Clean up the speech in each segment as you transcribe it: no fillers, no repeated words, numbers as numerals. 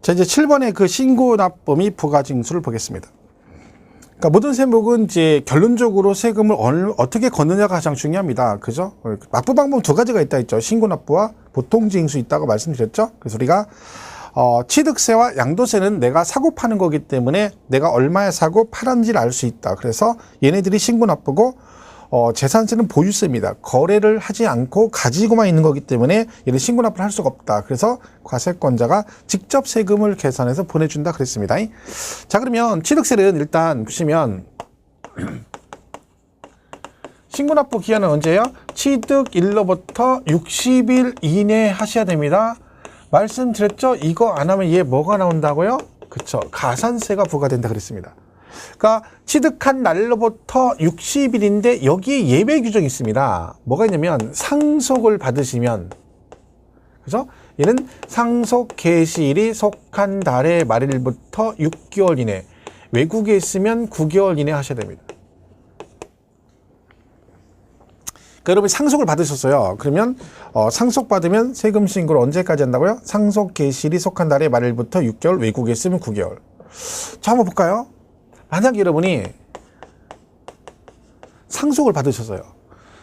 자, 이제 7번의 그 신고납부 및 부가징수를 보겠습니다. 그러니까 모든 세목은 이제 결론적으로 세금을 어떻게 걷느냐가 가장 중요합니다. 그죠? 납부 방법 두 가지가 있다 했죠. 신고납부와 보통징수 있다고 말씀드렸죠. 그래서 우리가 취득세와 양도세는 내가 사고 파는 거기 때문에 내가 얼마에 사고 팔았는지를 알 수 있다. 그래서 얘네들이 신고납부고 재산세는 보유세입니다. 거래를 하지 않고 가지고만 있는 거기 때문에 얘는 신고납부를 할 수가 없다. 그래서 과세권자가 직접 세금을 계산해서 보내준다 그랬습니다. 자, 그러면 취득세는 일단 보시면 신고납부 기한은 언제예요? 취득일로부터 60일 이내에 하셔야 됩니다. 말씀드렸죠? 이거 안 하면 얘 뭐가 나온다고요? 그쵸, 가산세가 부과된다 그랬습니다. 그러니까 취득한 날로부터 60일인데 여기에 예외 규정이 있습니다. 뭐가 있냐면 상속을 받으시면, 그죠? 얘는 상속 개시일이 속한 달의 말일부터 6개월 이내, 외국에 있으면 9개월 이내 하셔야 됩니다. 그러니까 여러분 상속을 받으셨어요. 그러면 상속받으면 세금 신고를 언제까지 한다고요? 상속 개시일이 속한 달의 말일부터 6개월, 외국에 있으면 9개월. 자, 한번 볼까요? 만약 여러분이 상속을 받으셨어요.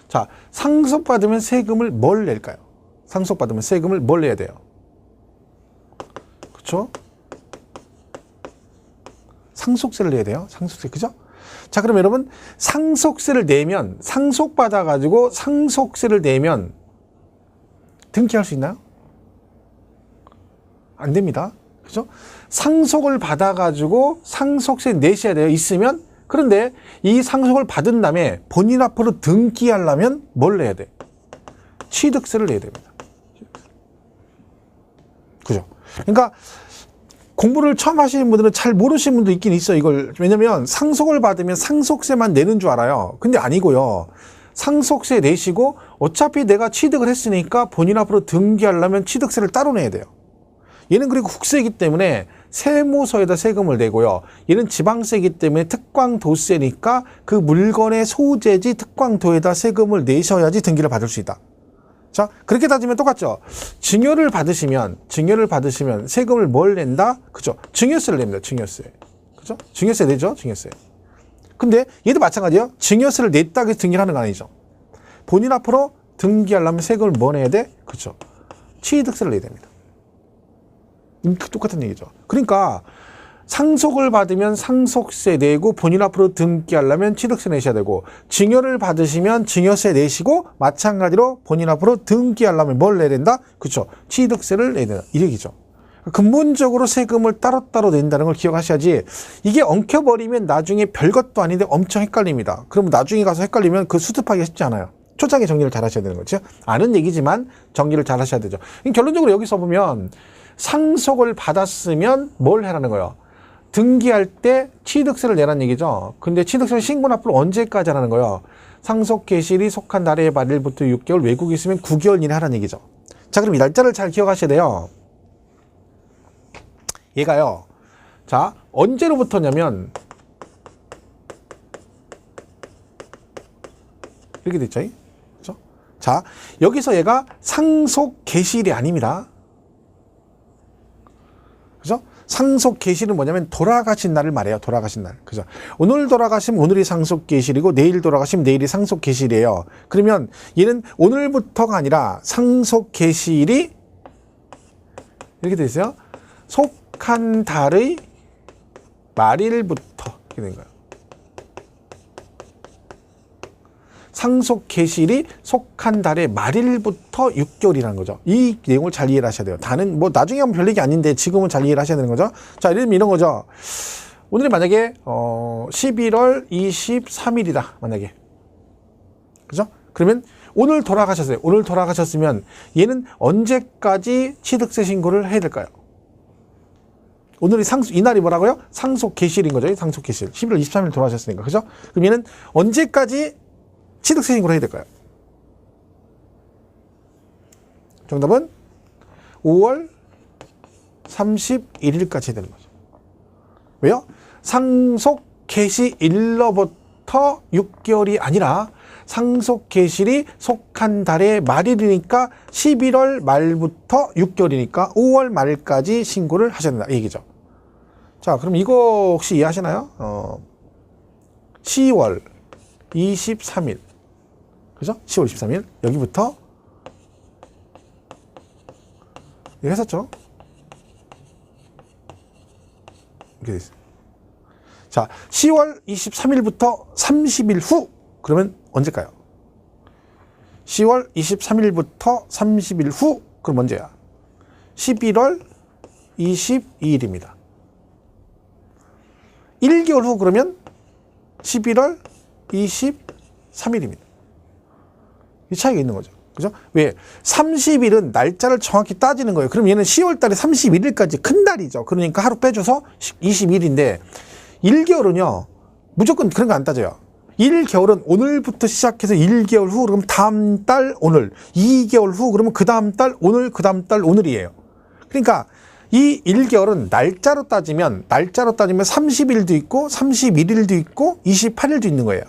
자, 상속받으면 세금을 뭘 낼까요? 상속받으면 세금을 뭘 내야 돼요? 그렇죠? 상속세를 내야 돼요. 상속세, 그죠? 자, 그럼 여러분 상속세를 내면, 상속받아가지고 상속세를 내면 등기할 수 있나요? 안 됩니다. 그죠? 상속을 받아가지고 상속세 내셔야 돼요. 있으면. 그런데 이 상속을 받은 다음에 본인 앞으로 등기하려면 뭘 내야 돼? 취득세를 내야 됩니다. 그죠? 그러니까 공부를 처음 하시는 분들은 잘 모르시는 분도 있긴 있어요. 이걸. 왜냐면 상속을 받으면 상속세만 내는 줄 알아요. 근데 아니고요. 상속세 내시고 어차피 내가 취득을 했으니까 본인 앞으로 등기하려면 취득세를 따로 내야 돼요. 얘는 그리고 국세이기 때문에 세무서에다 세금을 내고요. 얘는 지방세이기 때문에 특광도세니까 그 물건의 소재지 특광도에다 세금을 내셔야지 등기를 받을 수 있다. 자, 그렇게 따지면 똑같죠. 증여를 받으시면 세금을 뭘 낸다? 그죠? 증여세를 냅니다. 증여세. 그죠? 증여세 내죠? 증여세. 근데 얘도 마찬가지예요. 증여세를 냈다고 해서 등기를 하는 거 아니죠. 본인 앞으로 등기하려면 세금을 뭐 내야 돼? 그죠? 취득세를 내야 됩니다. 똑같은 얘기죠. 그러니까 상속을 받으면 상속세 내고 본인 앞으로 등기하려면 취득세 내셔야 되고, 증여를 받으시면 증여세 내시고 마찬가지로 본인 앞으로 등기하려면 뭘 내야 된다? 그렇죠. 취득세를 내야 된다. 이 얘기죠. 근본적으로 세금을 따로따로 낸다는 걸 기억하셔야지, 이게 엉켜버리면 나중에 별것도 아닌데 엄청 헷갈립니다. 그럼 나중에 가서 헷갈리면 그 수습하기가 쉽지 않아요. 초장에 정리를 잘 하셔야 되는 거죠. 아는 얘기지만 정리를 잘 하셔야 되죠. 결론적으로 여기서 보면 상속을 받았으면 뭘 해라는 거예요? 등기할 때 취득세를 내라는 얘기죠. 근데 취득세를 신고납부를 언제까지 하라는 거예요? 상속 개시일이 속한 달의 말일부터 6개월, 외국에 있으면 9개월 이내 하라는 얘기죠. 자, 그럼 이 날짜를 잘 기억하셔야 돼요. 얘가요. 자, 언제로부터냐면 이렇게 됐죠. 그렇죠? 자, 여기서 얘가 상속 개시일이 아닙니다. 그죠? 상속 개시일은 뭐냐면 돌아가신 날을 말해요. 돌아가신 날. 그죠? 오늘 돌아가시면 오늘이 상속 개시일이고 내일 돌아가시면 내일이 상속 개시일이에요. 그러면 얘는 오늘부터가 아니라 상속 개시일이 이렇게 돼 있어요. 속한 달의 말일부터 이렇게 된 거예요. 상속 개시일이 속한 달의 말일부터 6개월이라는 거죠. 이 내용을 잘 이해를 하셔야 돼요. 다는 뭐 나중에 하면 별 얘기 아닌데 지금은 잘 이해를 하셔야 되는 거죠. 자, 예를 들면 이런 거죠. 오늘이 만약에 11월 23일이다. 만약에. 그죠? 그러면 오늘 돌아가셨어요. 오늘 돌아가셨으면 얘는 언제까지 취득세 신고를 해야 될까요? 오늘이 이날이 뭐라고요? 상속 개시일인 거죠. 상속 개시일. 11월 23일 돌아가셨으니까. 그죠? 그럼 얘는 언제까지 취득세 신고를 해야 될까요? 정답은 5월 31일까지 해야 되는 거죠. 왜요? 상속 개시일로부터 6개월이 아니라 상속 개시일이 속한 달의 말일이니까 11월 말부터 6개월이니까 5월 말까지 신고를 하셔야 된다 이 얘기죠. 자, 그럼 이거 혹시 이해하시나요? 10월 23일 그죠? 10월 23일 여기부터 이거 했었죠? 이렇게 돼 있어요. 자, 10월 23일부터 30일 후 그러면 언제일까요? 10월 23일부터 30일 후 그럼 언제야? 11월 22일입니다. 1개월 후 그러면 11월 23일입니다. 이 차이가 있는 거죠. 그죠? 왜? 30일은 날짜를 정확히 따지는 거예요. 그럼 얘는 10월 달에 31일까지 큰 달이죠. 그러니까 하루 빼줘서 20일인데 1개월은요. 무조건 그런 거 안 따져요. 1개월은 오늘부터 시작해서 1개월 후 그러면 다음 달 오늘 2개월 후 그러면 그 다음 달 오늘 그 다음 달 오늘이에요. 그러니까 이 1개월은 날짜로 따지면 30일도 있고 31일도 있고 28일도 있는 거예요.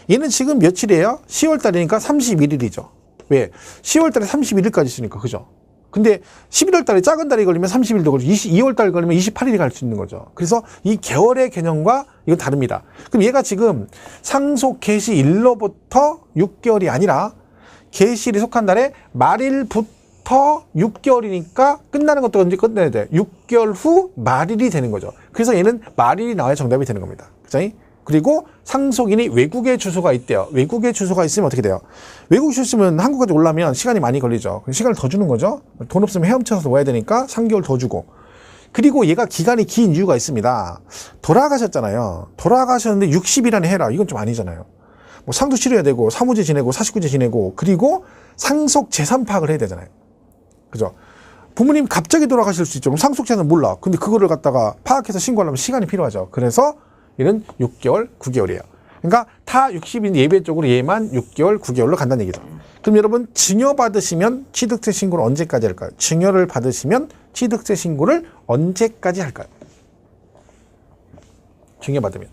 얘는 지금 며칠이에요? 10월 달이니까 31일이죠. 왜? 10월 달에 31일까지 있으니까 그죠? 근데 11월 달에 작은 달이 걸리면 30일도 걸리고 2월 달에 걸리면 28일이 갈 수 있는 거죠. 그래서 이 개월의 개념과 이건 다릅니다. 그럼 얘가 지금 상속 개시일로부터 6개월이 아니라 개시일이 속한 달에 말일부터 6개월이니까 끝나는 것도 언제 끝내야 돼? 6개월 후 말일이 되는 거죠. 그래서 얘는 말일이 나와야 정답이 되는 겁니다. 그죠? 그리고 상속인이 외국에 주소가 있대요. 외국에 주소가 있으면 어떻게 돼요? 외국에 주소 있으면 한국까지 오려면 시간이 많이 걸리죠. 시간을 더 주는 거죠. 돈 없으면 헤엄쳐서 와야 되니까 3개월 더 주고. 그리고 얘가 기간이 긴 이유가 있습니다. 돌아가셨잖아요. 돌아가셨는데 60일 안에 해라. 이건 좀 아니잖아요. 뭐 상도 치러야 되고 사무제 지내고 사식구제 지내고 그리고 상속 재산 파악을 해야 되잖아요. 그죠? 부모님 갑자기 돌아가실 수 있죠. 그럼 상속 재산은 몰라. 근데 그거를 갖다가 파악해서 신고하려면 시간이 필요하죠. 그래서 얘는 6개월, 9개월이에요. 그러니까 다 60인 예배 쪽으로 얘만 6개월, 9개월로 간다는 얘기죠. 그럼 여러분 증여 받으시면 취득세 신고를 언제까지 할까요? 증여를 받으시면 취득세 신고를 언제까지 할까요? 증여 받으면.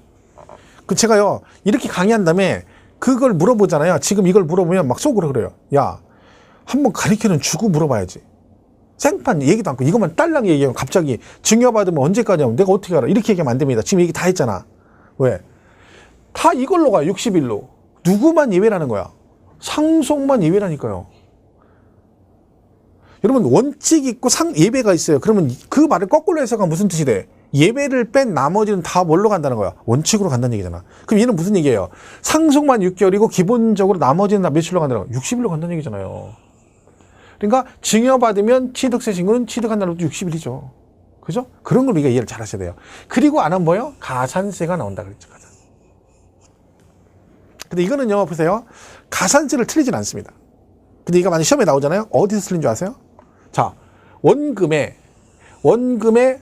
그 제가요 이렇게 강의한 다음에 그걸 물어보잖아요. 지금 이걸 물어보면 막 속으로 그래요. 야, 한번 가르쳐는 주고 물어봐야지. 생판 얘기도 않고 이것만 딸랑 얘기하면 갑자기 증여받으면 언제까지 하면 내가 어떻게 알아? 이렇게 얘기하면 안 됩니다. 지금 얘기 다 했잖아. 왜? 다 이걸로 가요. 60일로. 누구만 예외라는 거야? 상속만 예외라니까요. 여러분 원칙 있고 예외가 있어요. 그러면 그 말을 거꾸로 해석하면 무슨 뜻이 돼? 예외를 뺀 나머지는 다 뭘로 간다는 거야? 원칙으로 간다는 얘기잖아. 그럼 얘는 무슨 얘기예요? 상속만 6개월이고 기본적으로 나머지는 다 며칠로 간다는 거야? 60일로 간다는 얘기잖아요. 그러니까 증여받으면 취득세 신고는 취득한 날부터 60일이죠. 그죠? 그런 걸 우리가 이해를 잘 하셔야 돼요. 그리고 안 하면 뭐예요? 가산세가 나온다 그랬죠. 근데 이거는요, 보세요. 가산세를 틀리진 않습니다. 근데 이거 만약 시험에 나오잖아요? 어디서 틀린 줄 아세요? 자, 원금에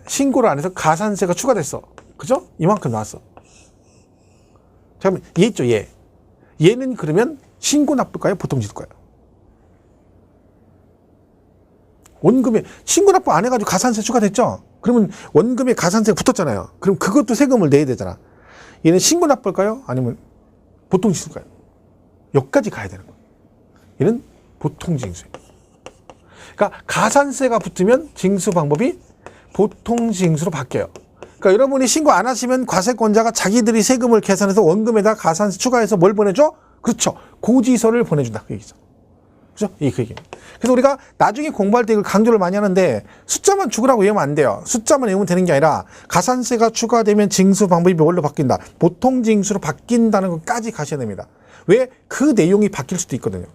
신고를 안 해서 가산세가 추가됐어. 그죠? 이만큼 나왔어. 잠깐만, 얘 있죠, 얘. 얘는 그러면 신고 납부일까요? 보통 지를까요? 원금에 신고 납부 안 해가지고 가산세 추가됐죠? 그러면 원금에 가산세가 붙었잖아요. 그럼 그것도 세금을 내야 되잖아. 얘는 신고 납부일까요? 아니면 보통 징수일까요? 여기까지 가야 되는 거예요. 얘는 보통 징수예요. 그러니까 가산세가 붙으면 징수 방법이 보통 징수로 바뀌어요. 그러니까 여러분이 신고 안 하시면 과세권자가 자기들이 세금을 계산해서 원금에다 가산세 추가해서 뭘 보내줘? 그렇죠. 고지서를 보내준다. 그 얘기죠. 그죠? 그 얘기입니다. 그래서 우리가 나중에 공부할 때 이걸 강조를 많이 하는데 숫자만 죽으라고 외우면 안 돼요. 숫자만 외우면 되는 게 아니라 가산세가 추가되면 징수 방법이 뭘로 바뀐다? 보통 징수로 바뀐다는 것까지 가셔야 됩니다. 왜? 그 내용이 바뀔 수도 있거든요.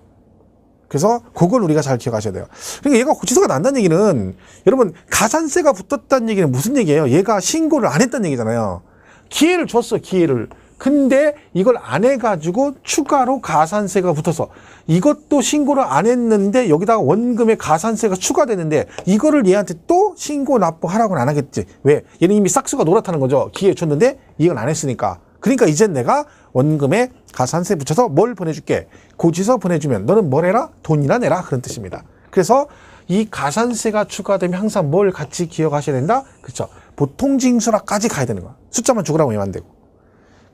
그래서 그걸 우리가 잘 기억하셔야 돼요. 그러니까 얘가 고지서가 난다는 얘기는 여러분 가산세가 붙었다는 얘기는 무슨 얘기예요? 얘가 신고를 안 했다는 얘기잖아요. 기회를 줬어, 기회를. 근데 이걸 안 해가지고 추가로 가산세가 붙어서 이것도 신고를 안 했는데 여기다가 원금에 가산세가 추가되는데 이거를 얘한테 또 신고 납부하라고는 안 하겠지. 왜? 얘는 이미 싹수가 노랗다는 거죠. 기회 줬는데 이걸 안 했으니까. 그러니까 이젠 내가 원금에 가산세 붙여서 뭘 보내줄게. 고지서 보내주면 너는 뭘 해라? 돈이나 내라. 그런 뜻입니다. 그래서 이 가산세가 추가되면 항상 뭘 같이 기억하셔야 된다? 그렇죠. 보통 징수라까지 가야 되는 거야. 숫자만 죽으라고 하면 안 되고.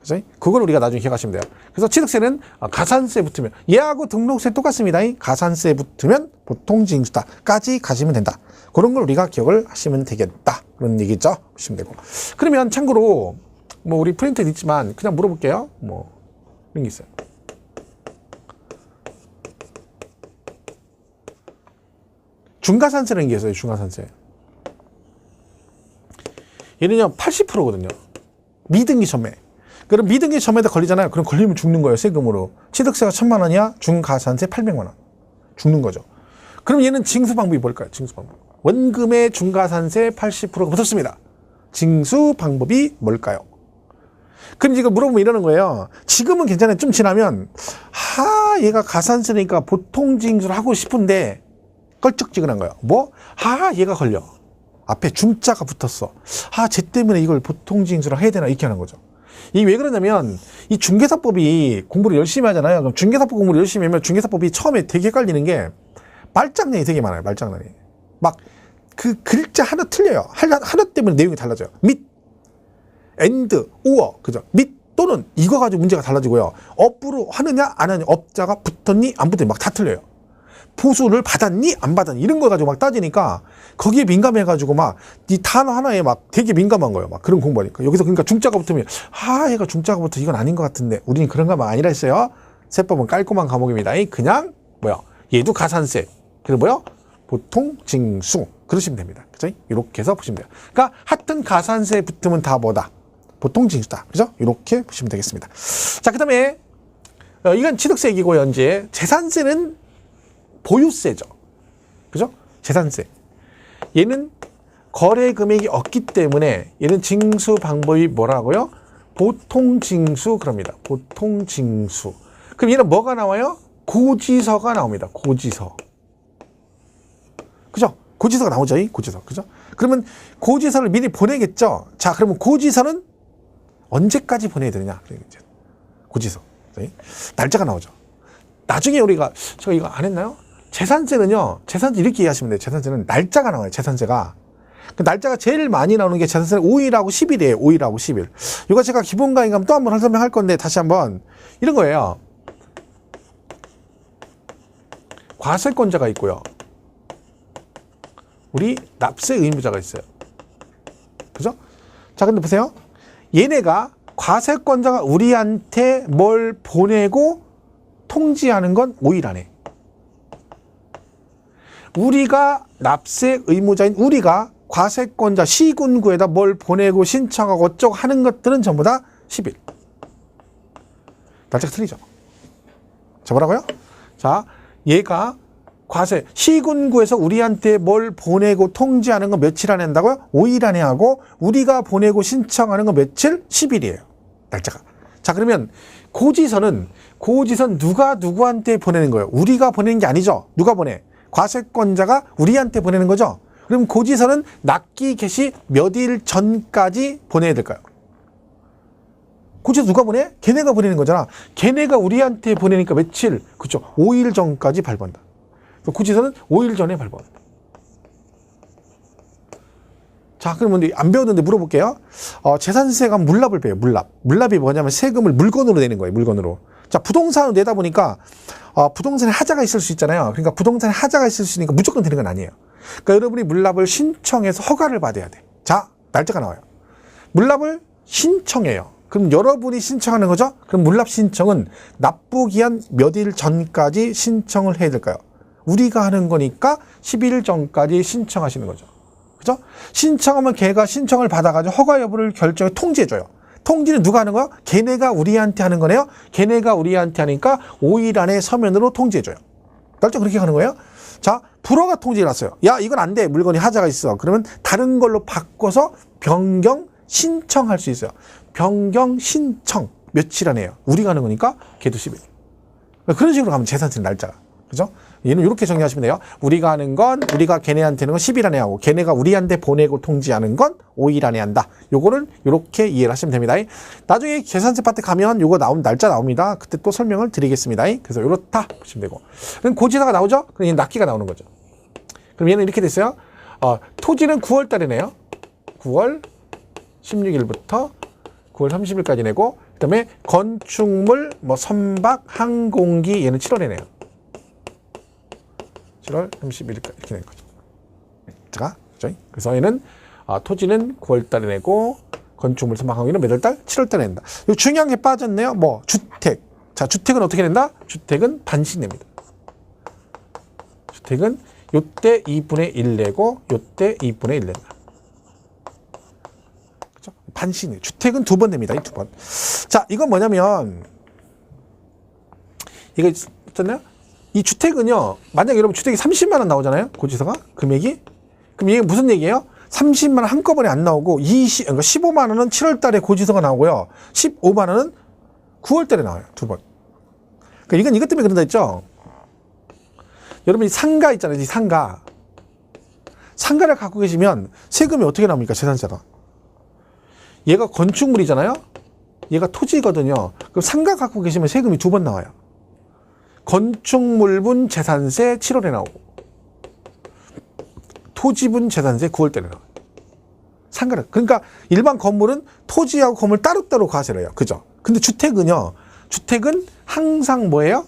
그죠? 그걸 우리가 나중에 기억하시면 돼요. 그래서 취득세는 가산세 붙으면 얘하고 등록세 똑같습니다. 가산세 붙으면 보통징수다까지 가시면 된다. 그런 걸 우리가 기억을 하시면 되겠다. 그런 얘기죠. 보시면 되고. 그러면 참고로 뭐 우리 프린트에 있지만 그냥 물어볼게요. 뭐 이런 게 있어요. 중과산세라는 게 있어요. 중과산세. 얘는요 80%거든요. 미등기 첨매. 그럼 미등기 첨매에다 걸리잖아요. 그럼 걸리면 죽는 거예요. 세금으로. 취득세가 1,000만 원이야. 중과산세 800만 원. 죽는 거죠. 그럼 얘는 징수 방법이 뭘까요? 징수 방법. 원금의 중과산세 80%가 붙었습니다. 징수 방법이 뭘까요? 그럼 지금 물어보면 이러는 거예요. 지금은 괜찮아요. 좀 지나면 얘가 가산세니까 보통징수를 하고 싶은데 껄쩍지근한 거예요. 뭐? 얘가 걸려. 앞에 중자가 붙었어. 쟤 때문에 이걸 보통징수를 해야 되나 이렇게 하는 거죠. 이게 왜 그러냐면 이 중개사법이 공부를 열심히 하잖아요. 그럼 중개사법 공부를 열심히 하면 중개사법이 처음에 되게 헷갈리는 게 말장난이 되게 많아요. 말장난이. 막 그 글자 하나 틀려요. 하나 때문에 내용이 달라져요. 및, and, or, 그죠? 및 또는 이거 가지고 문제가 달라지고요. 업으로 하느냐 안 하느냐, 업자가 붙었니 안 붙었니 막 다 틀려요. 보수를 받았니 안 받았니 이런 거 가지고 막 따지니까 거기에 민감해가지고 막 이 단어 하나에 막 되게 민감한 거예요. 막 그런 공부하니까. 여기서 그러니까 중자가 붙으면 얘가 중자가 붙어 이건 아닌 것 같은데 우리는 그런 거 아니라 했어요. 세법은 깔끔한 과목입니다. 그냥 얘도 가산세 그리고 보통징수 그러시면 됩니다. 그죠? 이렇게 해서 보시면 돼요. 그러니까 하여튼 가산세 붙으면 다 뭐다? 보통징수다. 그죠? 이렇게 보시면 되겠습니다. 자, 그 다음에 이건 취득세 얘기고요. 이제 재산세는 보유세죠. 그죠? 재산세. 얘는 거래 금액이 없기 때문에 얘는 징수 방법이 뭐라고요? 보통징수 그럽니다. 보통징수. 그럼 얘는 뭐가 나와요? 고지서가 나옵니다. 고지서. 그죠? 고지서가 나오죠. 고지서. 그죠? 그러면 고지서를 미리 보내겠죠? 자, 그러면 고지서는 언제까지 보내야 되느냐? 고지서. 날짜가 나오죠. 나중에 우리가, 저 이거 안 했나요? 재산세는요, 재산세 이렇게 이해하시면 돼요. 재산세는 날짜가 나와요. 재산세가. 그 날짜가 제일 많이 나오는 게 재산세는 5일하고 10일이에요. 5일하고 10일. 이거 제가 기본 강의 가면 또 한 번 설명할 건데, 다시 한번. 이런 거예요. 과세권자가 있고요. 우리 납세 의무자가 있어요. 그죠? 자, 근데 보세요. 얘네가 과세권자가 우리한테 뭘 보내고 통지하는 건 5일 안에. 우리가 납세 의무자인 우리가 과세권자 시군구에다 뭘 보내고 신청하고 어쩌고 하는 것들은 전부 다 10일. 날짜가 틀리죠. 자, 뭐라고요? 자, 얘가 과세 시군구에서 우리한테 뭘 보내고 통지하는 거 며칠 안에 한다고요? 5일 안에 하고 우리가 보내고 신청하는 거 며칠? 10일이에요. 날짜가. 자, 그러면 고지서는 누가 누구한테 보내는 거예요? 우리가 보내는 게 아니죠. 누가 보내? 과세권자가 우리한테 보내는 거죠. 그럼 고지서는 납기 개시 몇 일 전까지 보내야 될까요? 고지서 누가 보내? 걔네가 보내는 거잖아. 걔네가 우리한테 보내니까 며칠? 그렇죠. 5일 전까지 발부한다. 고지서는 5일 전에 발부한다. 자, 그러면 안 배웠는데 물어볼게요. 재산세가 물납을 배워요. 물납이 뭐냐면 세금을 물건으로 내는 거예요. 물건으로. 자, 부동산으로 내다 보니까 부동산에 하자가 있을 수 있잖아요. 그러니까 부동산에 하자가 있을 수 있으니까 무조건 되는 건 아니에요. 그러니까 여러분이 물납을 신청해서 허가를 받아야 돼. 자, 날짜가 나와요. 물납을 신청해요. 그럼 여러분이 신청하는 거죠? 그럼 물납 신청은 납부기한 몇 일 전까지 신청을 해야 될까요? 우리가 하는 거니까 10일 전까지 신청하시는 거죠. 그죠? 신청하면 걔가 신청을 받아가지고 허가 여부를 결정해 통지해줘요. 통지는 누가 하는 거야? 걔네가 우리한테 하는 거네요. 걔네가 우리한테 하니까 5일 안에 서면으로 통지해줘요. 날짜 그렇게 가는 거예요. 자, 불허가 통지를 났어요. 야, 이건 안 돼. 물건이 하자가 있어. 그러면 다른 걸로 바꿔서 변경 신청할 수 있어요. 변경 신청 며칠 안에요. 우리가 하는 거니까 걔도 10일. 그런 식으로 가면 재산세 날짜가. 그죠? 얘는 이렇게 정리하시면 돼요. 우리가 하는 건, 우리가 걔네한테 하는 건 10일 안에 하고, 걔네가 우리한테 보내고 통지하는 건 5일 안에 한다. 요거를 이렇게 이해를 하시면 됩니다. 나중에 재산세 파트 가면 요거 날짜 나옵니다. 그때 또 설명을 드리겠습니다. 그래서 요렇다 보시면 되고. 그럼 고지서가 나오죠? 그럼 얘는 납기가 나오는 거죠. 그럼 얘는 이렇게 됐어요. 토지는 9월 달에 내요. 9월 16일부터 9월 30일까지 내고, 그다음에 건축물, 뭐 선박, 항공기 얘는 7월에 내요. 7월 31일까지 이렇게 된 거죠. 자, 그죠? 그래서 얘는 토지는 9월달에 내고 건축물, 선박, 항공기는 몇 월달? 7월달에 낸다. 이 중요한 게 빠졌네요. 뭐 주택. 자, 주택은 어떻게 낸다? 주택은 반씩 냅니다. 주택은 요때 2분의 1 내고 요때 2분의 1 낸다. 그죠? 반씩. 주택은 2번 냅니다. 이 2번. 자, 이건 뭐냐면 이거 있잖아요. 이 주택은요. 만약에 여러분 주택이 30만 원 나오잖아요. 고지서가 금액이. 그럼 이게 무슨 얘기예요? 30만 원 한꺼번에 안 나오고 그러니까 15만 원은 7월 달에 고지서가 나오고요. 15만 원은 9월 달에 나와요. 2번. 그러니까 이건 이것 때문에 그런다 했죠. 여러분이 상가 있잖아요. 이 상가. 상가를 갖고 계시면 세금이 어떻게 나옵니까? 재산세가. 얘가 건축물이잖아요. 얘가 토지거든요. 그럼 상가 갖고 계시면 세금이 2번 나와요. 건축물분 재산세 7월에 나오고 토지분 재산세 9월 달에 나와요. 상가를. 그러니까 일반 건물은 토지하고 건물 따로따로 과세를 해요. 그죠? 근데 주택은요. 주택은 항상 뭐예요?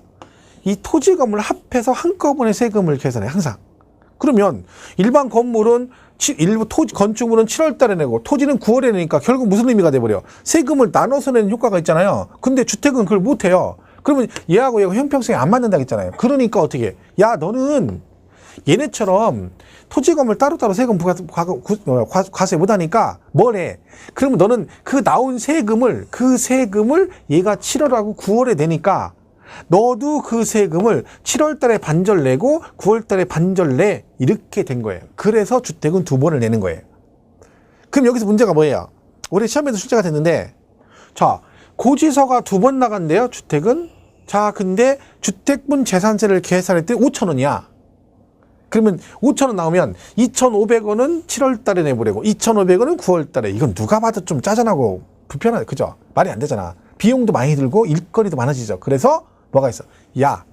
이 토지 건물 합해서 한꺼번에 세금을 계산해요. 항상. 그러면 일반 건물은 일부 건축물은 7월 달에 내고 토지는 9월에 내니까 결국 무슨 의미가 돼버려? 세금을 나눠서 내는 효과가 있잖아요. 근데 주택은 그걸 못해요. 그러면 얘하고 얘가 형평성이 안 맞는다 했잖아요. 그러니까 어떻게 해? 야, 너는 얘네처럼 토지 건물 따로따로 세금 과세 못하니까 뭘 해? 그러면 너는 그 나온 세금을 얘가 7월하고 9월에 내니까 너도 그 세금을 7월 달에 반절 내고 9월 달에 반절 내. 이렇게 된 거예요. 그래서 주택은 2번을 내는 거예요. 그럼 여기서 문제가 뭐예요? 올해 시험에도 출제가 됐는데 자, 고지서가 2번 나간대요. 주택은. 자, 근데 주택분 재산세를 계산할 때 5,000원이야. 그러면 5,000원 나오면 2,500원은 7월 달에 내보내고 2,500원은 9월 달에. 이건 누가 봐도 좀 짜증나고 불편하네. 그죠? 말이 안 되잖아. 비용도 많이 들고 일거리도 많아지죠. 그래서 뭐가 있어? 야,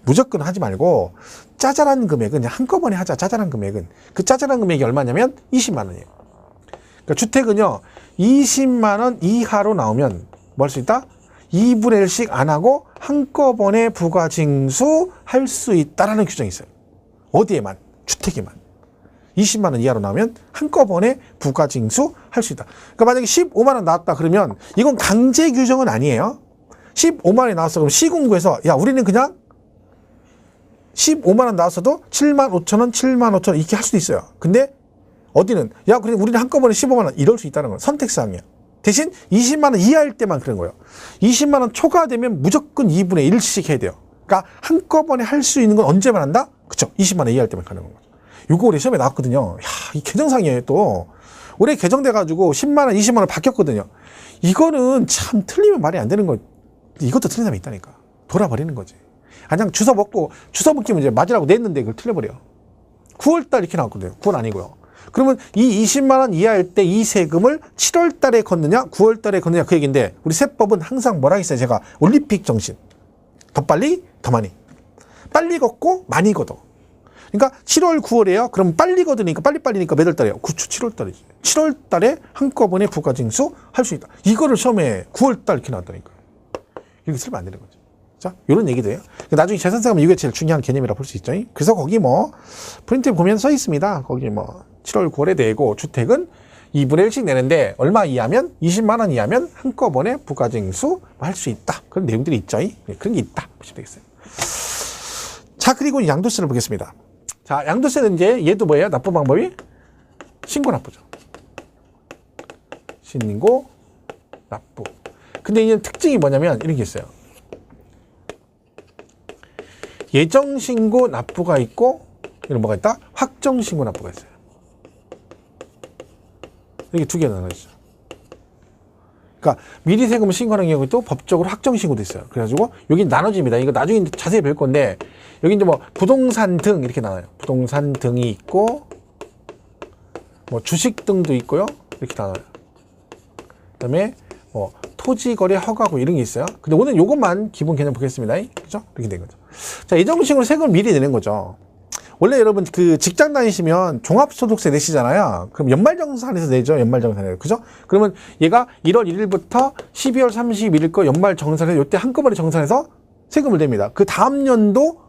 무조건 하지 말고 짜잘한 금액은 그냥 한꺼번에 하자. 짜잘한 금액은. 그 짜잘한 금액이 얼마냐면 20만 원이에요. 그러니까 주택은요. 20만 원 이하로 나오면 뭐 할 수 있다? 2분의 1씩 안 하고 한꺼번에 부가징수 할 수 있다라는 규정이 있어요. 어디에만? 주택에만. 20만 원 이하로 나오면 한꺼번에 부가징수 할 수 있다. 그러니까 만약에 15만 원 나왔다 그러면 이건 강제 규정은 아니에요. 15만 원이 나왔어. 그럼 시군구에서 야, 우리는 그냥 15만 원 나왔어도 7만 5천 원, 7만 5천 원 이렇게 할 수도 있어요. 근데 어디는 야, 그래 우리는 한꺼번에 15만 원 이럴 수 있다는 거예요. 선택사항이야. 대신 20만 원 이하일 때만 그런 거예요. 20만 원 초과되면 무조건 2분의 1씩 해야 돼요. 그러니까 한꺼번에 할 수 있는 건 언제만 한다? 그쵸? 20만 원 이하일 때만 가능한 거죠. 이거 올해 시험에 나왔거든요. 야, 이 개정상이에요. 또 올해 개정돼가지고 10만 원, 20만 원 바뀌었거든요. 이거는 참 틀리면 말이 안 되는 거. 이것도 틀린 사람이 있다니까. 돌아버리는 거지. 그냥 주워 먹기 문제 맞으라고 냈는데 그걸 틀려버려. 9월달 이렇게 나왔거든요. 9월 아니고요. 그러면 이 20만 원 이하일 때 이 세금을 7월 달에 걷느냐 9월 달에 걷느냐 그 얘기인데 우리 세법은 항상 뭐라 했어요? 제가 올림픽 정신. 더 빨리 더 많이. 빨리 걷고 많이 걷어. 그러니까 7월 9월이에요. 그럼 빨리 걷으니까 빨리니까 몇 월 달이에요? 7월 달이지. 7월 달에 한꺼번에 부가징수 할 수 있다. 이거를 시험에 9월 달 이렇게 나왔다니까. 이렇게 쓰면 안 되는 거죠. 자, 이런 얘기도 해요. 나중에 재산세 하면 이게 제일 중요한 개념이라고 볼 수 있죠. 그래서 거기 뭐 프린트에 보면 써 있습니다. 거기 뭐 7월 9월에 내고 주택은 2분의 1씩 내는데 얼마 이하면 20만 원 이하면 한꺼번에 부가징수 할 수 있다. 그런 내용들이 있죠. 그런 게 있다. 보시면 되겠어요. 자, 그리고 양도세를 보겠습니다. 자, 양도세는 이제 얘도 뭐예요? 납부 방법이 신고 납부죠. 신고 납부. 근데 이제 특징이 뭐냐면 이런 게 있어요. 예정신고 납부가 있고 이런 뭐가 있다? 확정신고 납부가 있어요. 이렇게 두 개가 나눠지죠. 그러니까 미리 세금을 신고하는 경우도 법적으로 확정신고도 있어요. 그래가지고 여기 나눠집니다. 이거 나중에 자세히 뵐 건데 여기 이제 뭐 부동산 등 이렇게 나와요. 부동산 등이 있고 뭐 주식 등도 있고요. 이렇게 나와요. 그다음에 뭐 토지거래 허가고 이런 게 있어요. 근데 오늘 요것만 기본 개념 보겠습니다. 그죠? 이렇게 된 거죠. 자, 예정신고로 세금을 미리 내는 거죠. 원래 여러분 그 직장 다니시면 종합소득세 내시잖아요. 그럼 연말정산에서 내죠. 연말정산에. 그죠? 그러면 얘가 1월 1일부터 12월 31일 거 연말정산에서 이때 한꺼번에 정산해서 세금을 냅니다. 그 다음 연도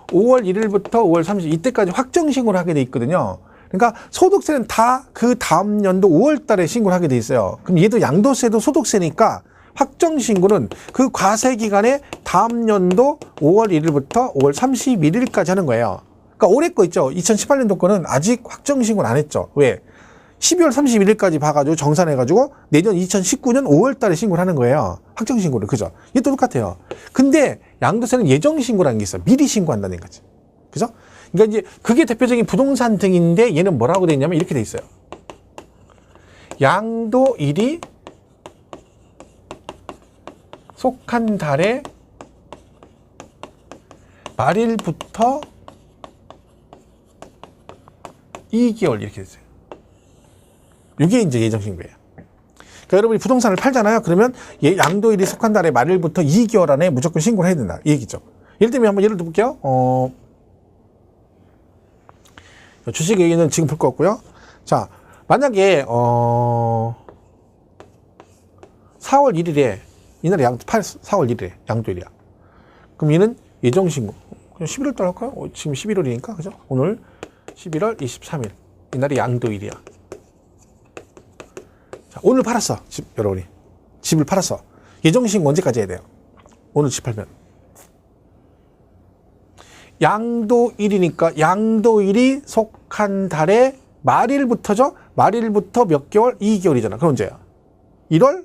5월 1일부터 5월 30일 이때까지 확정신고를 하게 돼 있거든요. 그러니까 소득세는 다 그 다음 연도 5월 달에 신고를 하게 돼 있어요. 그럼 얘도 양도세도 소득세니까 확정신고는 그 과세 기간에 다음 연도 5월 1일부터 5월 31일까지 하는 거예요. 그러니까 올해 거 있죠. 2018년도 거는 아직 확정신고는 안 했죠. 왜? 12월 31일까지 봐가지고 정산해가지고 내년 2019년 5월 달에 신고를 하는 거예요. 확정신고를. 그죠? 이게 또 똑같아요. 근데 양도세는 예정신고라는 게 있어요. 미리 신고한다는 거지. 그죠? 그러니까 이제 그게 대표적인 부동산 등인데 얘는 뭐라고 돼 있냐면 이렇게 돼 있어요. 양도일이 속한 달의 말일부터 2개월 이렇게 됐어요. 이게 이제 예정신고예요. 그러니까 여러분이 부동산을 팔잖아요. 그러면 양도일이 속한 달의 말일부터 2개월 안에 무조건 신고를 해야 된다. 이 얘기죠. 예를 들면 한번 예를 들어볼게요. 주식 얘기는 지금 볼 거 없고요. 자, 만약에 4월 1일에 이날에 4월 1일에 양도일이야. 그럼 얘는 예정신고. 그냥 11월 달 할까요? 지금 11월이니까 그죠? 오늘 11월 23일 이날이 양도일이야. 자, 오늘 팔았어. 여러분이 집을 팔았어. 예정신고 언제까지 해야 돼요? 오늘 집 팔면 양도일이니까 양도일이 속한 달의 말일부터죠? 말일부터 몇 개월? 2개월이잖아. 그럼 언제야? 1월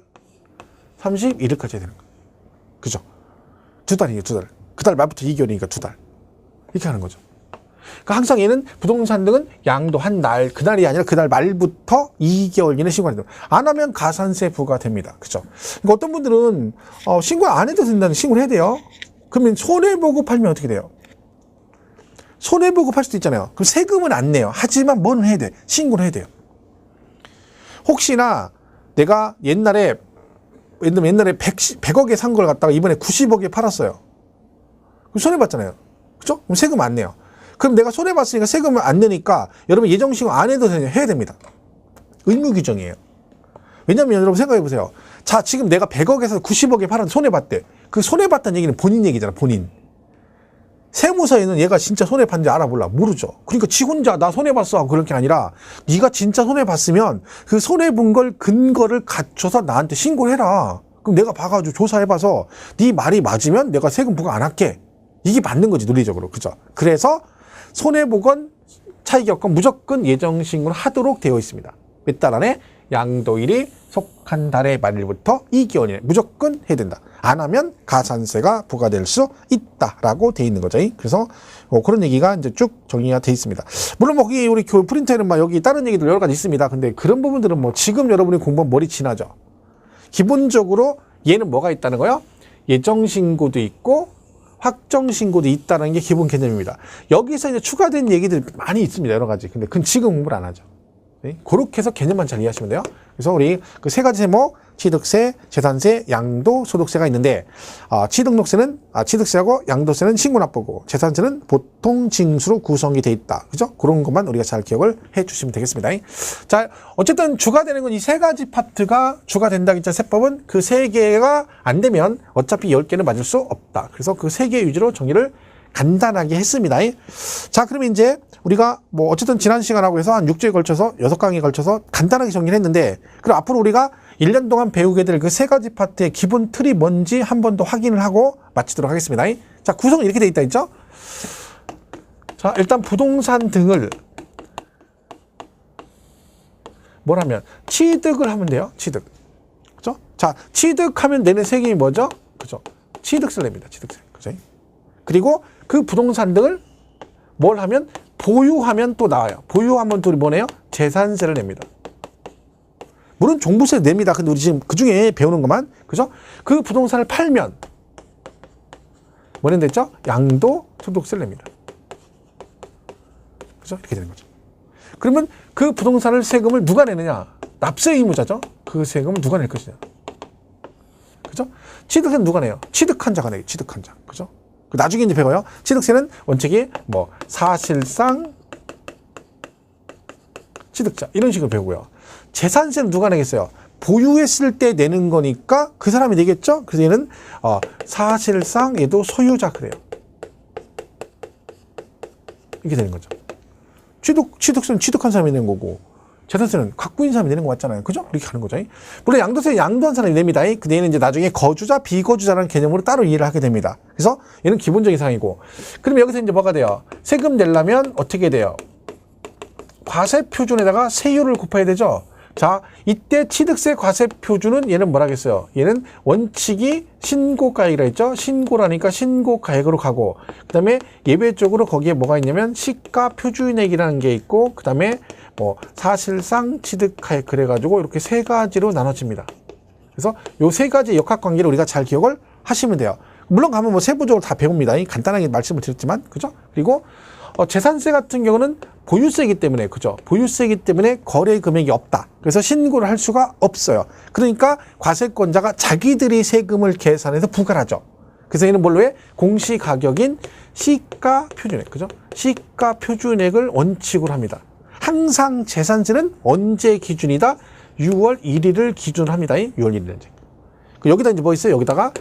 31일까지 해야 되는 거야. 그죠? 두 달이에요, 두 달. 그 달 말부터 2개월이니까 두 달. 이렇게 하는 거죠. 그러니까 항상 얘는 부동산 등은 양도 한 날, 그날이 아니라 그날 말부터 2개월 이내 신고해야 돼요. 안 하면 가산세 부과됩니다. 그죠? 그러니까 어떤 분들은 신고 안 해도 된다는 신고를 해야 돼요. 그러면 손해보고 팔면 어떻게 돼요? 손해보고 팔 수도 있잖아요. 그럼 세금은 안 내요. 하지만 뭐는 해야 돼? 신고를 해야 돼요. 혹시나 내가 옛날에 100억에 산 걸 갖다가 이번에 90억에 팔았어요. 그럼 손해봤잖아요. 그죠? 그럼 세금 안 내요. 그럼 내가 손해봤으니까 세금을 안 내니까 여러분 예정신고 안 해도 해야 됩니다. 의무 규정이에요. 왜냐면 여러분 생각해보세요. 자, 지금 내가 100억에서 90억에 팔았는데 손해봤대. 그 손해봤다는 얘기는 본인 얘기잖아, 본인. 세무서에는 얘가 진짜 손해봤는지 알아볼라. 모르죠. 그러니까 지 혼자 나 손해봤어 하고 그럴 게 아니라 네가 진짜 손해봤으면 그 손해본 걸 근거를 갖춰서 나한테 신고를 해라. 그럼 내가 봐가지고 조사해봐서 네 말이 맞으면 내가 세금 부과 안 할게. 이게 맞는 거지, 논리적으로. 그죠? 그래서 손해보건 차익이 없건 무조건 예정신고를 하도록 되어 있습니다. 몇 달 안에 양도일이 속한 달의 말일부터 2개월 이내 무조건 해야 된다. 안 하면 가산세가 부과될 수 있다라고 돼 있는 거죠. 그래서 그런 얘기가 이제 쭉 정리가 돼 있습니다. 물론 뭐 거기 우리 교육 프린터에는 막 여기 다른 얘기들 여러 가지 있습니다. 근데 그런 부분들은 뭐 지금 여러분이 공부하면 머리 지나죠. 기본적으로 얘는 뭐가 있다는 거요? 예정신고도 있고 확정신고도 있다는 게 기본 개념입니다. 여기서 이제 추가된 얘기들 많이 있습니다. 여러 가지. 근데 그건 지금 공부를 안 하죠. 네? 그렇게 해서 개념만 잘 이해하시면 돼요. 그래서 우리 그 세 가지 세목, 취득세, 재산세, 양도소득세가 있는데, 취득세하고 양도세는 신고납부고, 재산세는 보통 징수로 구성이 돼 있다. 그죠? 그런 것만 우리가 잘 기억을 해 주시면 되겠습니다. 자, 어쨌든 주가 되는 건 이 세 가지 파트가 주가 된다. 진짜 세법은 그 세 개가 안 되면 어차피 10개는 맞을 수 없다. 그래서 그 세 개 위주로 정의를 간단하게 했습니다. 자, 그러면 이제 우리가 뭐 어쨌든 지난 시간하고 해서 한 6주에 걸쳐서 6강에 걸쳐서 간단하게 정리를 했는데, 그럼 앞으로 우리가 1년 동안 배우게 될 그 세 가지 파트의 기본 틀이 뭔지 한 번 더 확인을 하고 마치도록 하겠습니다. 자, 구성은 이렇게 돼 있다 있죠? 자, 일단 부동산 등을 뭘 하면 취득을 하면 돼요. 취득. 그죠? 자, 취득하면 내는 세금이 뭐죠? 그죠? 취득세를 냅니다. 취득세. 그죠? 그리고 그 부동산 등을 뭘 하면 보유하면 또 나와요. 보유하면 또 뭐네요? 재산세를 냅니다. 물론 종부세 냅니다. 근데 우리 지금 그 중에 배우는 것만, 그죠? 그 부동산을 팔면 뭐 낸다 했죠? 양도소득세를 냅니다. 그죠? 이렇게 되는 거죠. 그러면 그 부동산을 세금을 누가 내느냐? 납세 의무자죠. 그 세금을 누가 낼 것이냐? 그죠? 취득세는 누가 내요? 취득한 자가 내요. 취득한 자. 그죠? 나중에 이제 배워요. 취득세는 원칙이 뭐 사실상 취득자 이런 식으로 배우고요. 재산세는 누가 내겠어요? 보유했을 때 내는 거니까 그 사람이 내겠죠? 그래서 얘는 사실상 얘도 소유자 그래요. 이렇게 되는 거죠. 취득세는 취득한 사람이 내는 거고 재산세는 갖고 있는 사람이 내는 거 맞잖아요. 그죠? 이렇게 하는 거죠. 물론 양도세는 양도한 사람이 냅니다. 근데 얘는 이제 나중에 거주자, 비거주자라는 개념으로 따로 이해를 하게 됩니다. 그래서 얘는 기본적인 사항이고. 그럼 여기서 이제 뭐가 돼요? 세금 내려면 어떻게 돼요? 과세 표준에다가 세율을 곱해야 되죠. 자, 이때 취득세 과세 표준은 얘는 뭐라겠어요? 얘는 원칙이 신고가액이라 했죠. 신고라니까 신고가액으로 가고, 그 다음에 예외적으로 거기에 뭐가 있냐면 시가 표준액이라는 게 있고, 그 다음에 뭐 사실상 취득가액 그래가지고 이렇게 세 가지로 나눠집니다. 그래서 요 세 가지 역학관계를 우리가 잘 기억을 하시면 돼요. 물론 가면 뭐 세부적으로 다 배웁니다. 간단하게 말씀을 드렸지만, 그죠? 그리고 재산세 같은 경우는 보유세이기 때문에, 그죠? 보유세이기 때문에 거래 금액이 없다. 그래서 신고를 할 수가 없어요. 그러니까 과세권자가 자기들이 세금을 계산해서 부과를 하죠. 그래서 얘는 뭘로 해? 공시가격인 시가 표준액, 그죠? 시가 표준액을 원칙으로 합니다. 항상 재산세는 언제 기준이다? 6월 1일을 기준으로 합니다. 6월 1일. 여기다 이제 뭐 있어요? 여기다가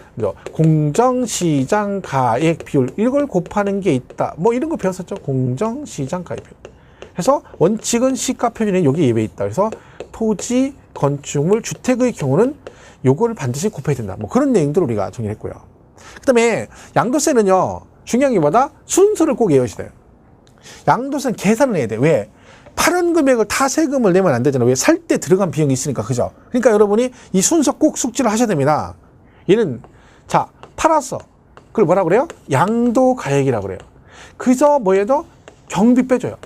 공정시장 가액 비율 이걸 곱하는 게 있다. 뭐 이런 거 배웠었죠. 공정시장 가액 비율. 해서 원칙은 시가 표준에 여기 예외 있다. 그래서 토지, 건축물, 주택의 경우는 요걸 반드시 곱해야 된다. 뭐 그런 내용들을 우리가 정리했고요. 그다음에 양도세는요. 중요한 게 뭐다? 순서를 꼭 외우셔야 돼요. 양도세는 계산을 해야 돼. 왜? 파는 금액을 다 세금을 내면 안 되잖아요. 왜? 살 때 들어간 비용이 있으니까. 그죠? 그러니까 여러분이 이 순서 꼭 숙지를 하셔야 됩니다. 얘는, 자, 팔았어. 그걸 뭐라 그래요? 양도가액이라고 그래요. 그저 뭐에도 경비 빼줘요.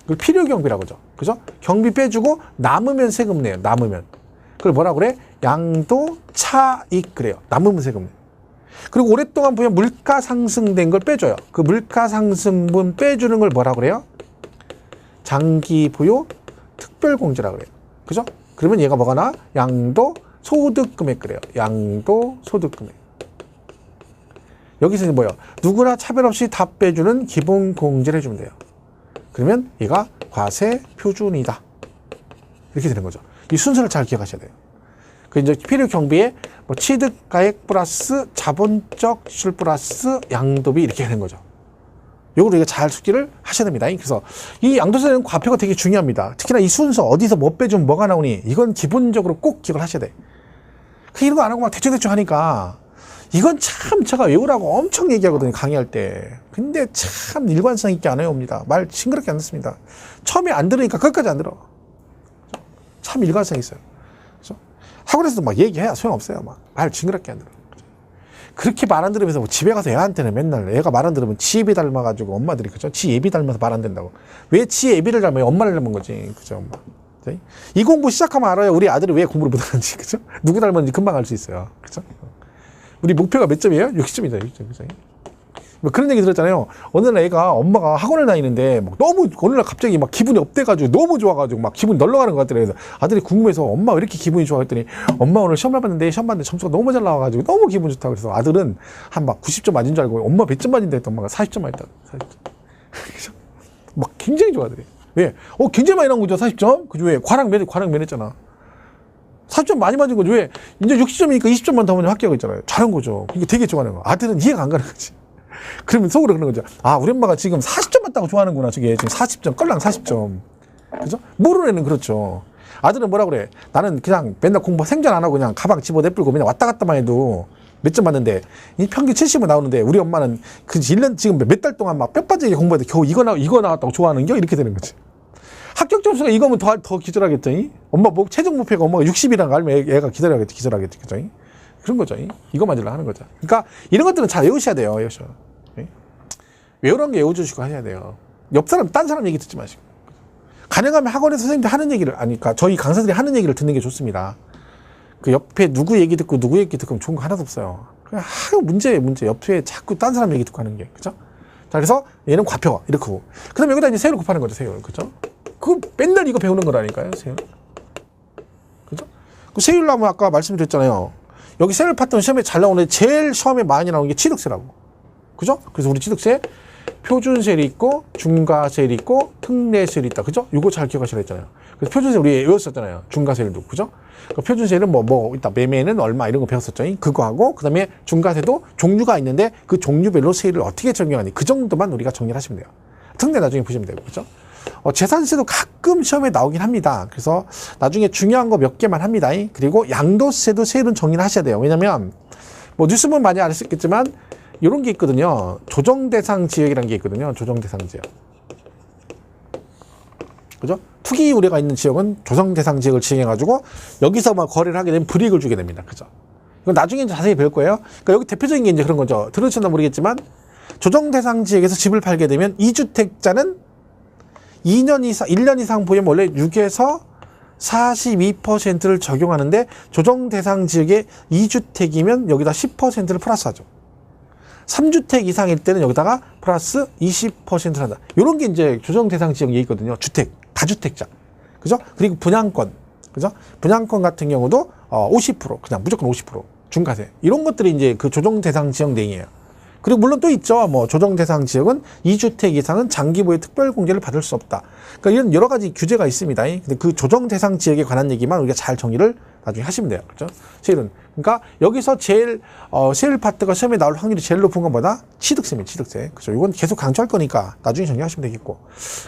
그걸 필요경비라고 하죠. 그죠? 경비 빼주고 남으면 세금 내요. 남으면. 그걸 뭐라 그래? 양도차익 그래요. 남으면 세금 내요. 그리고 오랫동안 보면 물가 상승된 걸 빼줘요. 그 물가 상승분 빼주는 걸 뭐라 그래요? 장기 부요 특별공제라고 그래요. 그죠? 그러면 얘가 뭐가 나? 양도 소득금액 그래요. 양도 소득금액. 여기서 뭐예요? 누구나 차별 없이 다 빼주는 기본 공제를 해주면 돼요. 그러면 얘가 과세 표준이다. 이렇게 되는 거죠. 이 순서를 잘 기억하셔야 돼요. 그 이제 필요 경비에 뭐 취득가액 플러스 자본적 실 플러스 양도비 이렇게 되는 거죠. 요걸 우리가 잘 숙지를 하셔야 됩니다. 그래서 이 양도세는 과표가 되게 중요합니다. 특히나 이 순서 어디서 뭐 빼주면 뭐가 나오니 이건 기본적으로 꼭 기억을 하셔야 돼. 이런 거 안 하고 막 대충대충 하니까 이건 참 제가 외우라고 엄청 얘기하거든요. 강의할 때. 근데 참 일관성 있게 안 외웁니다. 말 싱그럽게 안 듣습니다. 처음에 안 들으니까 끝까지 안 들어. 참 일관성 있어요. 그래서 학원에서도 막 얘기해야 소용없어요. 막 말 징그럽게 안 들어. 그렇게 말 안 들으면서 뭐 집에 가서 애한테는 맨날 애가 말 안 들으면 지 애비 닮아가지고 엄마들이 그죠? 지 애비 닮아서 말 안 된다고. 왜 지 애비를 닮아요? 엄마를 닮은 거지. 그죠? 엄마. 이 공부 시작하면 알아요. 우리 아들이 왜 공부를 못하는지. 그죠? 누구 닮았는지 금방 알 수 있어요. 그죠? 우리 목표가 몇 점이에요? 60점이죠. 60점. 그죠? 뭐 그런 얘기 들었잖아요. 어느 날 애가 엄마가 학원을 다니는데 막 너무 어느 날 갑자기 막 기분이 업돼가지고 너무 좋아가지고 막 기분이 널렁하는 것 같더래요. 그래서 아들이 궁금해서 엄마 왜 이렇게 기분이 좋아 했더니 엄마 오늘 시험 봤는데 점수가 너무 잘 나와가지고 너무 기분 좋다고 그래서 아들은 한 막 90점 맞은 줄 알고 엄마 몇 점 맞은데 했더니 엄마가 40점 맞았다. 40점. 막 굉장히 좋아하더래. 왜? 굉장히 많이 나온 거죠. 40점. 그죠? 왜? 과락 면했잖아. 40점 많이 맞은 거죠. 왜? 이제 60점이니까 20점만 더 하면 합격하고 있잖아요. 잘한 거죠. 그러니까 되게 좋아하는 거. 아들은 이해가 안 가는 거지. 그러면 속으로 그러는 거죠. 아, 우리 엄마가 지금 40점 맞다고 좋아하는구나. 저게 지금 40점, 껄랑 40점. 그죠? 모르는 애는 그렇죠. 아들은 뭐라 그래? 나는 그냥 맨날 공부 생전 안 하고 그냥 가방 집어 내뿔고 그냥 왔다 갔다만 해도 몇 점 맞는데, 이 평균 70은 나오는데, 우리 엄마는 그 1년 지금 몇 달 동안 막 뼈 빠지게 공부해도 겨우 이거 나왔다고 좋아하는 게 이렇게 되는 거지. 합격 점수가 이거면 더 기절하겠더니? 엄마 뭐, 최종 목표가 엄마가 60이라는 거 알면 애가 기절하겠지. 그죠? 그런 거죠. 이거 맞으려고 하는 거죠. 그러니까 이런 것들은 잘 외우셔야 돼요. 외우라는 게 외워주시고 하셔야 돼요. 옆 사람, 딴 사람 얘기 듣지 마시고. 가능하면 학원에서 선생님들 하는 얘기를, 그러니까 저희 강사들이 하는 얘기를 듣는 게 좋습니다. 그 옆에 누구 얘기 듣고 누구 얘기 듣고 좋은 거 하나도 없어요. 그냥 문제예요, 문제. 옆에 자꾸 딴 사람 얘기 듣고 하는 게. 그죠? 자, 그래서 얘는 과표가 이렇게 하고. 그 다음에 여기다 이제 세율을 곱하는 거죠, 세율. 그죠? 맨날 이거 배우는 거라니까요, 세율. 그죠? 그 세율로 하면 아까 말씀드렸잖아요. 여기 세율 파트는 시험에 잘 나오는데 제일 시험에 많이 나오는 게 취득세라고. 그죠? 그래서 우리 취득세 표준세율이 있고 중과세율이 있고 특례세율이 있다. 그죠? 이거 잘 기억하시라 했잖아요. 그래서 표준세 우리 외웠었잖아요. 중과세율도. 그죠? 그러니까 표준세율은 일단 매매는 얼마 이런 거 배웠었죠. 그거 하고 그다음에 중과세도 종류가 있는데 그 종류별로 세율을 어떻게 적용하니 그 정도만 우리가 정리를 하시면 돼요. 특례 나중에 보시면 되고. 그죠? 재산세도 가끔 시험에 나오긴 합니다. 그래서 나중에 중요한 거 몇 개만 합니다. 그리고 양도세도 세율은 정리를 하셔야 돼요. 왜냐면 뉴스 보면 많이 아시겠지만 이런 게 있거든요. 조정대상 지역이라는 게 있거든요. 조정대상 지역. 그죠? 투기 우려가 있는 지역은 조정대상 지역을 지정해가지고 여기서 막 거래를 하게 되면 불이익을 주게 됩니다. 그죠? 이건 나중에 자세히 배울 거예요. 그러니까 여기 대표적인 게 이제 그런 거죠. 들으셨나 모르겠지만 조정대상 지역에서 집을 팔게 되면 2주택자는 1년 이상 보유면 원래 6에서 42%를 적용하는데 조정대상 지역에 2주택이면 여기다 10%를 플러스하죠. 3주택 이상일 때는 여기다가 플러스 20%를 한다. 이런 게 이제 조정대상 지역 얘기거든요. 주택, 다주택자. 그죠? 그리고 분양권. 그죠? 분양권 같은 경우도 50%, 그냥 무조건 50%. 중과세. 이런 것들이 이제 그 조정대상 지역 내용이에요. 그리고 물론 또 있죠. 조정대상 지역은 2주택 이상은 장기보유 특별공제를 받을 수 없다. 그러니까 이런 여러 가지 규제가 있습니다. 근데 그 조정대상 지역에 관한 얘기만 우리가 잘 정리를 나중에 하시면 돼요. 그죠? 세율은. 그러니까 여기서 제일, 세율 파트가 시험에 나올 확률이 제일 높은 건 뭐다? 취득세입니다. 취득세. 그죠? 이건 계속 강조할 거니까 나중에 정리하시면 되겠고.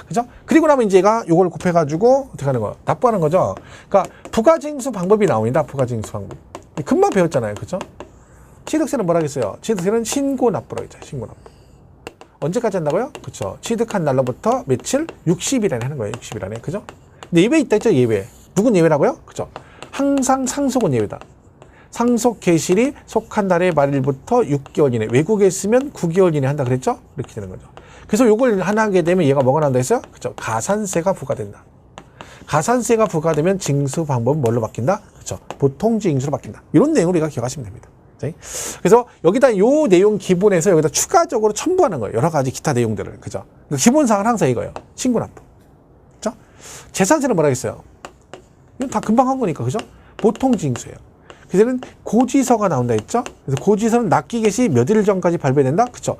그죠? 그리고 나면 이제 이걸 곱해가지고 어떻게 하는 거? 납부하는 거죠. 그러니까 부가징수 방법이 나옵니다. 부가징수 방법. 금방 배웠잖아요. 그죠? 취득세는 뭐라 했어요? 취득세는 신고납부라고 했죠. 신고납부. 언제까지 한다고요? 그렇죠. 취득한 날로부터 며칠? 60일 안에 하는 거예요. 60일 안에. 그죠? 근데 예외 있다 했죠? 예외. 누군 예외라고요? 그죠? 항상 상속은 예외다. 상속 개시일이 속한 달의 말일부터 6개월 이내. 외국에 있으면 9개월 이내 한다 그랬죠? 이렇게 되는 거죠. 그래서 요걸 하나 하게 되면 얘가 뭐가 난다 했어요? 그죠? 가산세가 부과된다. 가산세가 부과되면 징수 방법은 뭘로 바뀐다? 그죠? 보통징수로 바뀐다. 이런 내용을 우리가 기억하시면 됩니다. 그래서 여기다 요 내용 기본에서 여기다 추가적으로 첨부하는 거예요. 여러 가지 기타 내용들을. 그죠? 기본사항은 항상 이거예요. 신고납부. 그죠? 재산세는 뭐라 했어요? 이건 다 금방 한 거니까. 그죠? 보통징수예요. 그래서는 고지서가 나온다 했죠? 그래서 고지서는 납기 개시 몇 일 전까지 발배된다? 그쵸?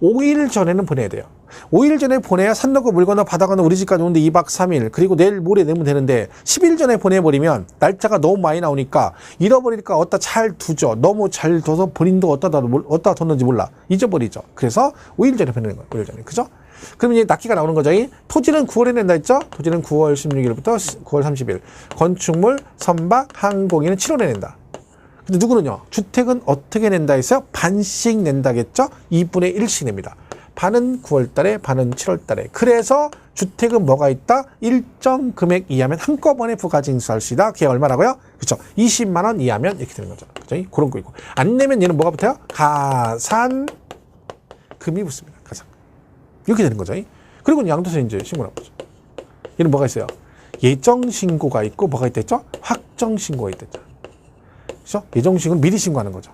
5일 전에는 보내야 돼요. 5일 전에 보내야 산 넣고 물 건너 바다 건너 우리 집까지 오는데 2박 3일 그리고 내일 모레 내면 되는데 10일 전에 보내버리면 날짜가 너무 많이 나오니까 잃어버리니까 어디다 잘 두죠. 너무 잘 둬서 본인도 어디다 뒀는지 몰라. 잊어버리죠. 그래서 5일 전에 보내는 거예요. 5일 전에. 그죠? 그럼 이제 납기가 나오는 거죠. 토지는 9월에 낸다 했죠? 토지는 9월 16일부터 9월 30일. 건축물, 선박, 항공기는 7월에 낸다. 근데 누구는요? 주택은 어떻게 낸다 했어요? 반씩 낸다겠죠? 2분의 1씩 냅니다. 반은 9월 달에, 반은 7월 달에. 그래서 주택은 뭐가 있다? 일정 금액 이하면 한꺼번에 부가징수할 수 있다. 그게 얼마라고요? 그렇죠. 20만 원 이하면 이렇게 되는 거죠. 그렇죠? 그런 거 있고. 안 내면 얘는 뭐가 붙어요? 가산금이 붙습니다. 가산. 이렇게 되는 거죠. 그리고 양도세 이제 신고하는 거죠. 얘는 뭐가 있어요? 예정 신고가 있고 뭐가 있댔죠? 확정 신고가 있댔죠. 그렇죠? 예정 신고는 미리 신고하는 거죠.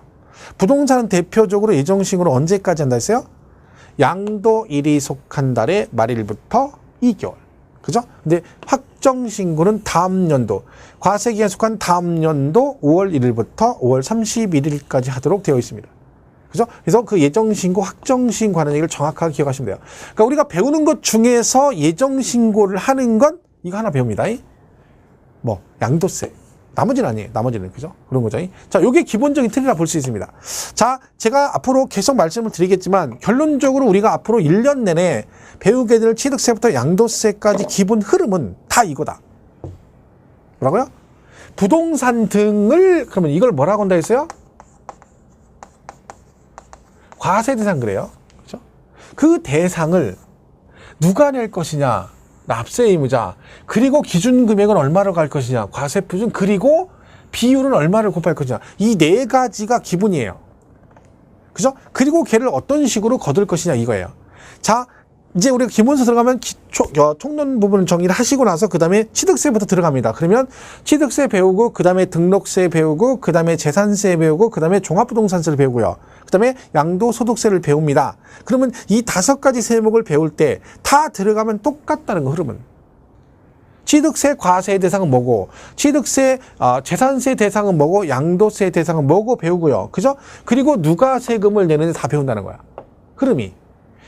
부동산은 대표적으로 예정 신고를 언제까지 한다 했어요? 양도일이 속한 달의 말일부터 2개월. 그죠? 근데 확정 신고는 다음 연도, 과세기간에 속한 다음 연도 5월 1일부터 5월 31일까지 하도록 되어 있습니다. 그죠? 그래서 그 예정 신고, 확정 신고하는 얘기를 정확하게 기억하시면 돼요. 그러니까 우리가 배우는 것 중에서 예정 신고를 하는 건 이거 하나 배웁니다. 양도세. 나머지는 아니에요. 나머지는. 그죠? 그런 거죠. 자, 요게 기본적인 틀이라 볼 수 있습니다. 자, 제가 앞으로 계속 말씀을 드리겠지만, 결론적으로 우리가 앞으로 1년 내내 배우게 될 취득세부터 양도세까지 기본 흐름은 다 이거다. 뭐라고요? 부동산 등을, 그러면 이걸 뭐라고 한다 했어요? 과세 대상 그래요. 그죠? 그 대상을 누가 낼 것이냐? 납세 의무자, 그리고 기준 금액은 얼마로 갈 것이냐, 과세 표준, 그리고 비율은 얼마를 곱할 것이냐. 이 네 가지가 기본이에요. 그죠? 그리고 걔를 어떤 식으로 거둘 것이냐 이거예요. 자, 이제 우리가 기본서 들어가면 총론 부분을 정리를 하시고 나서 그 다음에 취득세부터 들어갑니다. 그러면 취득세 배우고 그 다음에 등록세 배우고 그 다음에 재산세 배우고 그 다음에 종합부동산세를 배우고요. 그 다음에 양도소득세를 배웁니다. 그러면 이 5가지 세목을 배울 때 다 들어가면 똑같다는 거 흐름은. 취득세 과세 대상은 뭐고, 취득세 재산세 대상은 뭐고, 양도세 대상은 뭐고 배우고요. 그죠? 그리고 누가 세금을 내는지 다 배운다는 거야. 흐름이.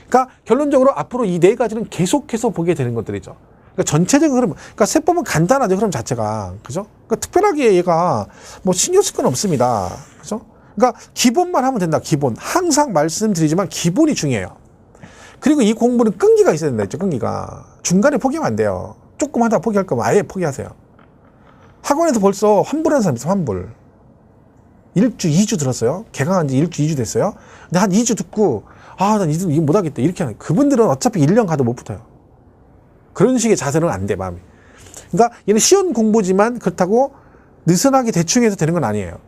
그러니까 결론적으로 앞으로 이 네 가지는 계속해서 보게 되는 것들이죠. 그러니까 전체적인 흐름, 그러니까 세법은 간단하죠, 흐름 자체가. 그죠? 그러니까 특별하게 얘가 뭐 신경 쓸 건 없습니다. 그죠? 그러니까 기본만 하면 된다, 기본. 항상 말씀드리지만 기본이 중요해요. 그리고 이 공부는 끈기가 있어야 된다 했죠, 끈기가. 중간에 포기하면 안 돼요. 조금 하다 포기할 거면 아예 포기하세요. 학원에서 벌써 환불하는 사람 있어요, 환불. 1주, 2주 들었어요. 개강한 지 1주, 2주 됐어요. 근데 한 2주 듣고, 아, 난 이거 못하겠다. 이렇게 하는. 그분들은 어차피 1년 가도 못 붙어요. 그런 식의 자세는 안 돼, 마음이. 그러니까 얘는 쉬운 공부지만 그렇다고 느슨하게 대충 해서 되는 건 아니에요.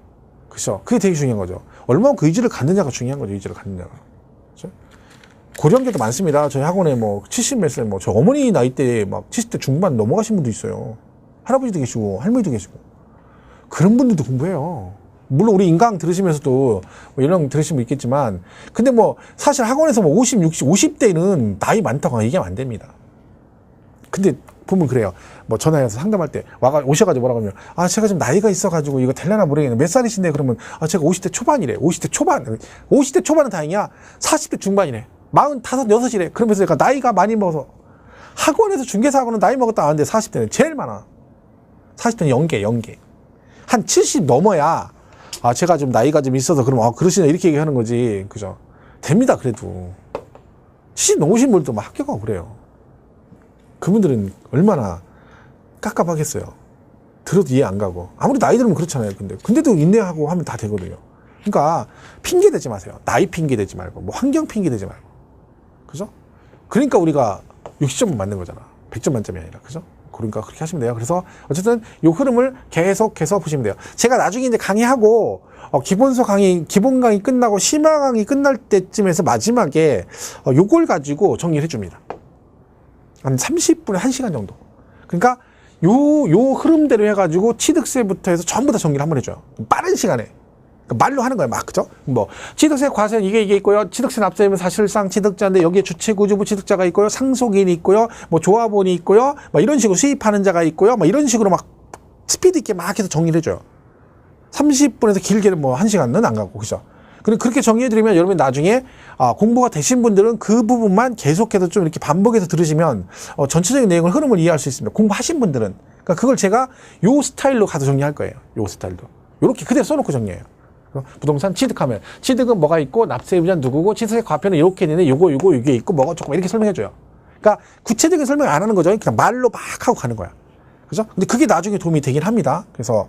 그죠? 그게 되게 중요한 거죠. 얼마나 그 의지를 갖느냐가 중요한 거죠, 의지를 갖느냐가. 그죠? 고령자도 많습니다. 저희 학원에 뭐 70 몇 살, 뭐 저 어머니 나이대 막 70대 중반 넘어가신 분도 있어요. 할아버지도 계시고, 할머니도 계시고. 그런 분들도 공부해요. 물론 우리 인강 들으시면서도 뭐 이런 들으신 분 있겠지만, 근데 뭐 사실 학원에서 뭐 50, 60, 50대는 나이 많다고 얘기하면 안 됩니다. 근데 보면 그래요. 뭐 전화해서 상담할 때 오셔가지고 뭐라고 하면, 아, 제가 좀 나이가 있어가지고 이거 될려나 모르겠네. 몇 살이신데? 그러면, 아, 제가 50대 초반이래. 50대 초반. 50대 초반은 다행이야. 40대 중반이래. 45, 6이래. 그러면서 내가 나이가 많이 먹어서. 학원에서 중개사하고는 나이 먹었다 하는데 40대는 제일 많아. 40대는 연계. 한 70 넘어야, 아, 제가 좀 나이가 좀 있어서 그러면, 아, 그러시네. 이렇게 얘기하는 거지. 그죠? 됩니다, 그래도. 70 넘으신 분들도 막 합격하고 그래요. 그분들은 얼마나 깝깝하겠어요. 들어도 이해 안 가고. 아무리 나이 들으면 그렇잖아요. 근데도 인내하고 하면 다 되거든요. 그러니까 핑계 대지 마세요. 나이 핑계 대지 말고, 뭐 환경 핑계 대지 말고. 그죠? 그러니까 우리가 60점 맞는 거잖아. 100점 만점이 아니라. 그죠? 그러니까 그렇게 하시면 돼요. 그래서 어쨌든 이 흐름을 계속해서 보시면 돼요. 제가 나중에 이제 강의하고, 기본 강의 끝나고 심화 강의 끝날 때쯤에서 마지막에 요걸 가지고 정리를 해줍니다. 한 30분에 1시간 정도. 그러니까 요 흐름대로 해가지고 취득세부터 해서 전부 다 정리를 한번 해줘요. 빠른 시간에. 그러니까 말로 하는 거예요, 막. 그죠? 뭐, 취득세, 과세는 이게 있고요. 취득세 납세면 사실상 취득자인데 여기에 주체구주부 취득자가 있고요. 상속인이 있고요. 뭐, 조합원이 있고요. 막 이런 식으로 수입하는 자가 있고요. 막 이런 식으로 막 스피드 있게 막 해서 정리를 해줘요. 30분에서 길게는 뭐 1시간은 안 가고. 그죠? 그리고 그렇게 정리해드리면 여러분 나중에 공부가 되신 분들은 그 부분만 계속해서 좀 이렇게 반복해서 들으시면 전체적인 내용을 흐름을 이해할 수 있습니다. 공부하신 분들은. 그러니까 그걸 제가 요 스타일로 가서 정리할 거예요. 요 스타일로. 요렇게 그대로 써놓고 정리해요. 부동산 취득하면 취득은 뭐가 있고 납세의무자는 누구고 취득세 과표는 이렇게 있는데 요거 이게 있고 뭐가 조금 이렇게 설명해줘요. 그러니까 구체적인 설명 안 하는 거죠. 그냥 말로 막 하고 가는 거야. 그죠? 근데 그게 나중에 도움이 되긴 합니다. 그래서,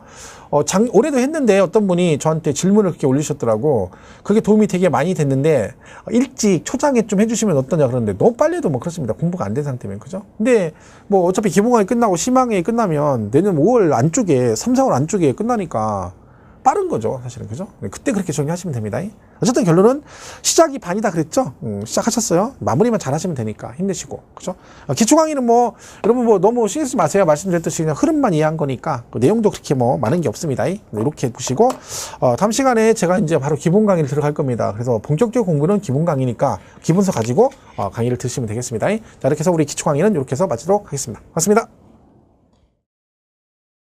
올해도 했는데 어떤 분이 저한테 질문을 그렇게 올리셨더라고. 그게 도움이 되게 많이 됐는데, 일찍 초장에 좀 해주시면 어떠냐 그러는데, 너무 빨리 해도 뭐 그렇습니다. 공부가 안 된 상태면. 그죠? 근데, 뭐 어차피 기본강의 끝나고 심화강의 끝나면 내년 5월 안쪽에, 3, 4월 안쪽에 끝나니까 빠른 거죠. 사실은. 그죠? 그때 그렇게 정리하시면 됩니다. 어쨌든 결론은 시작이 반이다 그랬죠? 시작하셨어요. 마무리만 잘 하시면 되니까 힘내시고. 그죠? 기초 강의는 뭐, 여러분 뭐 너무 신경 쓰지 마세요. 말씀드렸듯이 그냥 흐름만 이해한 거니까. 그 내용도 그렇게 뭐 많은 게 없습니다. 이렇게 보시고, 다음 시간에 제가 이제 바로 기본 강의를 들어갈 겁니다. 그래서 본격적 공부는 기본 강의니까 기본서 가지고 강의를 들으시면 되겠습니다. 자, 이렇게 해서 우리 기초 강의는 이렇게 해서 마치도록 하겠습니다. 고맙습니다.